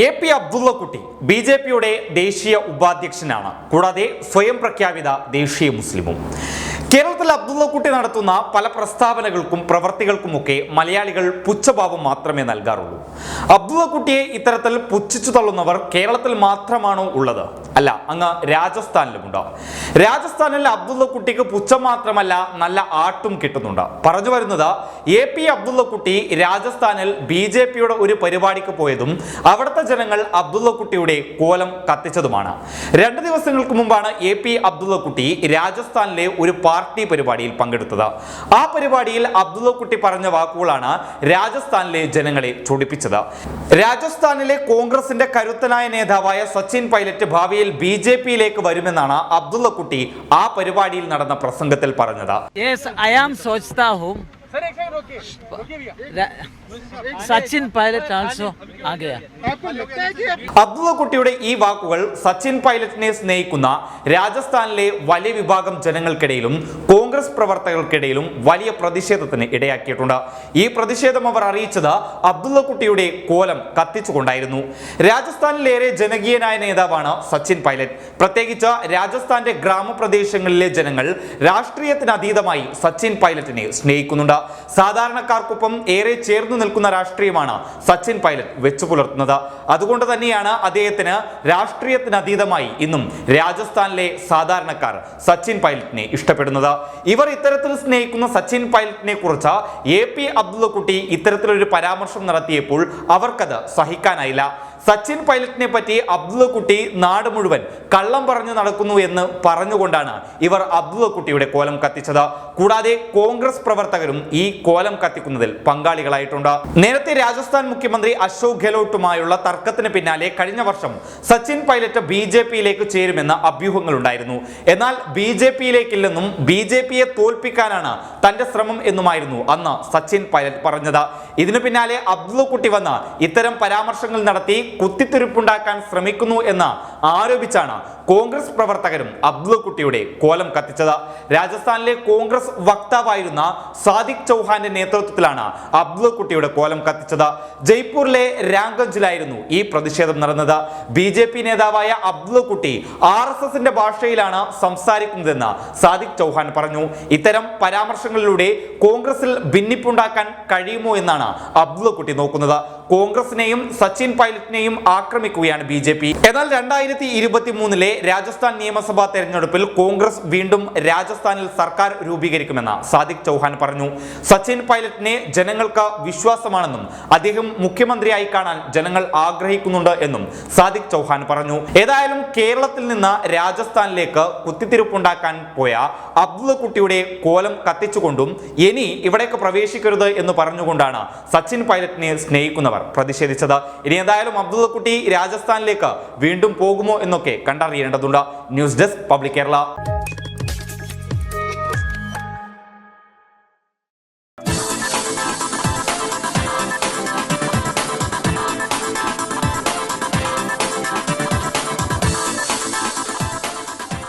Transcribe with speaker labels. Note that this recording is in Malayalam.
Speaker 1: എ.പി. അബ്ദുള്ളക്കുട്ടി ബി.ജെ.പിയുടെ ദേശീയ ഉപാധ്യക്ഷനാണ്. കൂടാതെ സ്വയം പ്രഖ്യാപിത ദേശീയ മുസ്ലിമും. കേരളത്തിൽ അബ്ദുള്ളക്കുട്ടി നടത്തുന്ന പല പ്രസ്താവനകൾക്കും പ്രവർത്തികൾക്കുമൊക്കെ മലയാളികൾ പുച്ഛഭാവം മാത്രമേ നൽകാറുള്ളൂ. അബ്ദുള്ളക്കുട്ടിയെ ഇത്തരത്തിൽ പുച്ഛിച്ചു തള്ളുന്നവർ കേരളത്തിൽ മാത്രമാണോ ഉള്ളത്? അല്ല, അങ്ങ് രാജസ്ഥാനിലുമുണ്ട്. രാജസ്ഥാനിൽ അബ്ദുള്ളക്കുട്ടിക്ക് പുച്ഛം മാത്രമല്ല, നല്ല ആട്ടും കിട്ടുന്നുണ്ട്. പറഞ്ഞു വരുന്നത്, എ.പി. അബ്ദുള്ളക്കുട്ടി രാജസ്ഥാനിൽ ബി.ജെ.പിയുടെ ഒരു പരിപാടിക്ക് പോയതും അവിടുത്തെ ജനങ്ങൾ അബ്ദുള്ളക്കുട്ടിയുടെ കോലം കത്തിച്ചതുമാണ്. 2 ദിവസങ്ങൾക്ക് മുമ്പാണ് എ.പി. അബ്ദുള്ളക്കുട്ടി രാജസ്ഥാനിലെ ഒരു പാർട്ടി പരിപാടിയിൽ പങ്കെടുത്തത്. ആ പരിപാടിയിൽ അബ്ദുള്ളക്കുട്ടി പറഞ്ഞ വാക്കുകളാണ് രാജസ്ഥാനിലെ ജനങ്ങളെ ചൊടിപ്പിച്ചത്. രാജസ്ഥാനിലെ കോൺഗ്രസിന്റെ കരുത്തനായ നേതാവായ സച്ചിൻ പൈലറ്റ് ഭാവിയിൽ ബി.ജെ.പിയിലേക്ക് വരുമെന്നാണ് അബ്ദുള്ളക്കുട്ടി ആ പരിപാടിയിൽ നടന്ന പ്രസംഗത്തിൽ പറഞ്ഞത്.
Speaker 2: സച്ചിൻ പൈലറ്റ് ആൾസോ ആ ഗയാ.
Speaker 1: അബ്ദുള്ളക്കുട്ടിയുടെ ഈ വാക്കുകൾ സച്ചിൻ പൈലറ്റിനെ സ്നേഹിക്കുന്ന രാജസ്ഥാനിലെ വലിയ വിഭാഗം ജനങ്ങൾക്കിടയിലും കോൺഗ്രസ് പ്രവർത്തകർക്കിടയിലും വലിയ പ്രതിഷേധത്തിന് ഇടയാക്കിയിട്ടുണ്ട്. ഈ പ്രതിഷേധം അവർ അറിയിച്ചത് അബ്ദുള്ളക്കുട്ടിയുടെ കോലം കത്തിച്ചുകൊണ്ടായിരുന്നു. രാജസ്ഥാനിലേറെ ജനകീയനായ നേതാവാണ് സച്ചിൻ പൈലറ്റ്. പ്രത്യേകിച്ച് രാജസ്ഥാന്റെ ഗ്രാമപ്രദേശങ്ങളിലെ ജനങ്ങൾ രാഷ്ട്രീയത്തിന് അതീതമായി സച്ചിൻ പൈലറ്റിനെ സ്നേഹിക്കുന്നുണ്ട്. സാധാരണക്കാർക്കൊപ്പം ഏറെ ചേർന്നു നിൽക്കുന്ന രാഷ്ട്രീയമാണ് സച്ചിൻ പൈലറ്റ് വെച്ചു പുലർത്തുന്നത്. അതുകൊണ്ട് തന്നെയാണ് അദ്ദേഹത്തിന് രാഷ്ട്രീയത്തിനതീതമായി ഇന്നും രാജസ്ഥാനിലെ സാധാരണക്കാർ സച്ചിൻ പൈലറ്റിനെ ഇഷ്ടപ്പെടുന്നത്. ഇവർ ഇത്തരത്തിൽ സ്നേഹിക്കുന്ന സച്ചിൻ പൈലറ്റിനെ കുറിച്ച് എ.പി. അബ്ദുള്ളക്കുട്ടി ഇത്തരത്തിലൊരു പരാമർശം നടത്തിയപ്പോൾ അവർക്കത് സഹിക്കാനായില്ല. സച്ചിൻ പൈലറ്റിനെ പറ്റി അബ്ദുള്ളക്കുട്ടി നാട് മുഴുവൻ കള്ളം പറഞ്ഞു നടക്കുന്നു എന്ന് പറഞ്ഞുകൊണ്ടാണ് ഇവർ അബ്ദുള്ളക്കുട്ടിയുടെ കോലം കത്തിച്ചത്. കൂടാതെ കോൺഗ്രസ് പ്രവർത്തകരും ഈ കോലം കത്തിക്കുന്നതിൽ പങ്കാളികളായിട്ടുണ്ട്. നേരത്തെ രാജസ്ഥാൻ മുഖ്യമന്ത്രി അശോക് ഗെഹ്ലോട്ടുമായുള്ള തർക്കത്തിന് പിന്നാലെ കഴിഞ്ഞ വർഷം സച്ചിൻ പൈലറ്റ് ബി.ജെ.പിയിലേക്ക് ചേരുമെന്ന അഭ്യൂഹങ്ങളുണ്ടായിരുന്നു. എന്നാൽ ബി.ജെ.പിയിലേക്കില്ലെന്നും ബി.ജെ.പിയെ തോൽപ്പിക്കാനാണ് തന്റെ ശ്രമം എന്നുമായിരുന്നു അന്ന് സച്ചിൻ പൈലറ്റ് പറഞ്ഞത്. ഇതിനു പിന്നാലെ അബ്ദുള്ളക്കുട്ടി വന്ന് ഇത്തരം പരാമർശങ്ങൾ നടത്തി കുത്തിത്തിരിപ്പുണ്ടാക്കാൻ ശ്രമിക്കുന്നു എന്ന് ആരോപിച്ചാണ് കോൺഗ്രസ് പ്രവർത്തകരും അബ്ദുള്ളക്കുട്ടിയുടെ കോലം കത്തിച്ചത്. രാജസ്ഥാനിലെ കോൺഗ്രസ് വക്താവായിരുന്ന സാദിഖ് ചൗഹാന്റെ നേതൃത്വത്തിലാണ് അബ്ദുള്ളക്കുട്ടിയുടെ കോലം കത്തിച്ചത്. ജയ്പൂരിലെ രാംഗഞ്ചിലായിരുന്നു ഈ പ്രതിഷേധം നടന്നത്. ബി.ജെ.പി നേതാവായ അബ്ദുള്ളക്കുട്ടി RSSന്റെ ഭാഷയിലാണ് സംസാരിക്കുന്നതെന്ന് സാദിഖ് ചൗഹാൻ പറഞ്ഞു. ഇത്തരം പരാമർശങ്ങളിലൂടെ കോൺഗ്രസിൽ ഭിന്നിപ്പുണ്ടാക്കാൻ കഴിയുമോ എന്നാണ് അബ്ദുള്ളക്കുട്ടി നോക്കുന്നത്. കോൺഗ്രസിനെയും സച്ചിൻ പൈലറ്റിനെയും ആക്രമിക്കുകയാണ് ബി.ജെ.പി. എന്നാൽ 2023 രാജസ്ഥാൻ നിയമസഭാ തെരഞ്ഞെടുപ്പിൽ കോൺഗ്രസ് വീണ്ടും രാജസ്ഥാനിൽ സർക്കാർ രൂപീകരിക്കുമെന്ന് സാദിഖ് ചൗഹാൻ പറഞ്ഞു. സച്ചിൻ പൈലറ്റിനെ ജനങ്ങൾക്ക് വിശ്വാസമാണെന്നും അദ്ദേഹം മുഖ്യമന്ത്രിയായി കാണാൻ ജനങ്ങൾ ആഗ്രഹിക്കുന്നുണ്ട് എന്നും സാദിഖ് ചൗഹാൻ പറഞ്ഞു. ഏതായാലും കേരളത്തിൽ നിന്ന് രാജസ്ഥാനിലേക്ക് കുത്തിത്തിരിപ്പുണ്ടാക്കാൻ പോയ അബ്ദുള്ളക്കുട്ടിയുടെ കോലം കത്തിച്ചുകൊണ്ടും ഇനി ഇവിടേക്ക് പ്രവേശിക്കരുത് എന്ന് പറഞ്ഞുകൊണ്ടാണ് സച്ചിൻ പൈലറ്റിനെ സ്നേഹിക്കുന്നവർ പ്രതിഷേധിച്ചത്. ഇനി എന്തായാലും അബ്ദുള്ളക്കുട്ടി രാജസ്ഥാനിലേക്ക് വീണ്ടും പോകുമോ എന്നൊക്കെ കണ്ടറിയേണ്ടതുണ്ട്. News desk public Kerala.